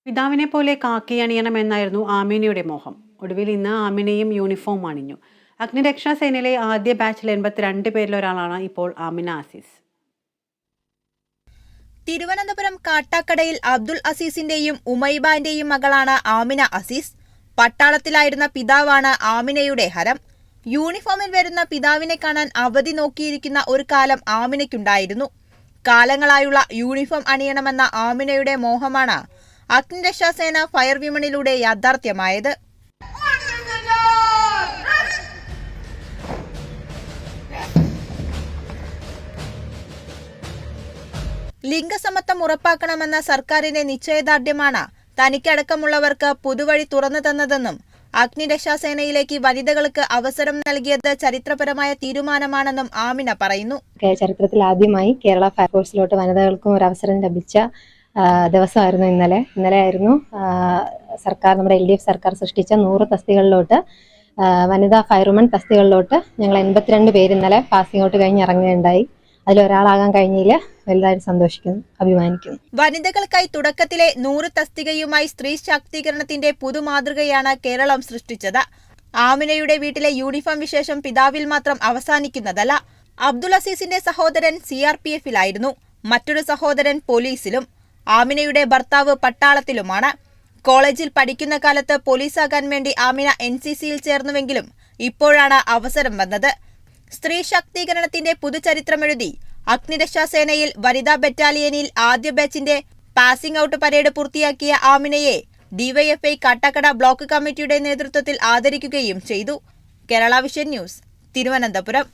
പിതാവിനെ പോലെ കാക്കി അണിയണമെന്നായിരുന്നു ആമിനയുടെ മോഹം. ഒടുവിൽ ഇന്ന് ആമിനയും യൂണിഫോം അണിഞ്ഞു. അഗ്നിരക്ഷാ സേനയിലെ ആദ്യ ബാച്ചിൽ 82 പേരിലൊരാളാണ് ഇപ്പോൾ ആമിന അസീസ്. തിരുവനന്തപുരം കാട്ടാക്കടയിൽ അബ്ദുൾ അസീസിന്റെയും ഉമൈബാന്റെയും മകളാണ് ആമിന അസീസ്. പട്ടാളത്തിലായിരുന്ന പിതാവാണ് ആമിനയുടെ ഹരം. യൂണിഫോമിൽ വരുന്ന പിതാവിനെ കാണാൻ അവധി നോക്കിയിരിക്കുന്ന ഒരു കാലം ആമിനയ്ക്കുണ്ടായിരുന്നു. കാലങ്ങളായുള്ള യൂണിഫോം അണിയണമെന്ന ആമിനയുടെ മോഹമാണ് അഗ്നിരക്ഷാസേന ഫയർ വിമണിലൂടെ യാഥാർത്ഥ്യമായത്. ലിംഗസമത്വം ഉറപ്പാക്കണമെന്ന സർക്കാരിന്റെ നിശ്ചയദാർഢ്യമാണ് തനിക്കടക്കമുള്ളവർക്ക് പുതുവഴി തുറന്നു തന്നതെന്നും അഗ്നിരക്ഷാസേനയിലേക്ക് വനിതകൾക്ക് അവസരം നൽകിയത് ചരിത്രപരമായ തീരുമാനമാണെന്നും ആമിന പറയുന്നു. ചരിത്രത്തിൽ ആദ്യമായി കേരള ഫയർഫോഴ്സിലോട്ട് വനിതകൾക്കും ഒരു അവസരം ലഭിച്ച ദിവസമായിരുന്നു ഇന്നലെ ആയിരുന്നു നമ്മുടെ LDF സർക്കാർ സൃഷ്ടിച്ച 100 തസ്തികളിലോട്ട് വനിതാ ഫയർവുമൺ തസ്തികളിലോട്ട് ഞങ്ങൾ 82 പേര് ഇന്നലെ പാസിംഗ് ഔട്ട് കഴിഞ്ഞ് ഇറങ്ങുകയുണ്ടായി. അതിലൊരാളാകാൻ കഴിഞ്ഞതിൽ വലുതായിട്ട് സന്തോഷിക്കുന്നു, അഭിമാനിക്കുന്നു. വനിതകൾക്കായി തുടക്കത്തിലെ 100 തസ്തികയുമായി സ്ത്രീ ശാക്തീകരണത്തിന്റെ പുതുമാതൃകയാണ് കേരളം സൃഷ്ടിച്ചത്. ആമിനയുടെ വീട്ടിലെ യൂണിഫോം വിശേഷം പിതാവിൽ മാത്രം അവസാനിക്കുന്നതല്ല. അബ്ദുൾ അസീസിന്റെ സഹോദരൻ CRPFിലായിരുന്നു. മറ്റൊരു സഹോദരൻ പോലീസിലും. ആമിനയുടെ ഭർത്താവ് പട്ടാളത്തിലുമാണ്. കോളേജിൽ പഠിക്കുന്ന കാലത്ത് പോലീസാകാൻ വേണ്ടി ആമിന NCCയിൽ ചേർന്നുവെങ്കിലും ഇപ്പോഴാണ് അവസരം വന്നത്. സ്ത്രീ ശാക്തീകരണത്തിന്റെ പുതുചരിത്രമെഴുതി അഗ്നിരക്ഷാസേനയിൽ വനിതാ ബറ്റാലിയനിൽ ആദ്യ ബാച്ചിന്റെ പാസിംഗ് ഔട്ട് പരേഡ് പൂർത്തിയാക്കിയ ആമിനയെ DYFI കാട്ടാക്കട ബ്ലോക്ക് കമ്മിറ്റിയുടെ നേതൃത്വത്തിൽ ആദരിക്കുകയും ചെയ്തു. Kerala vision news, Thiruvananthapuram.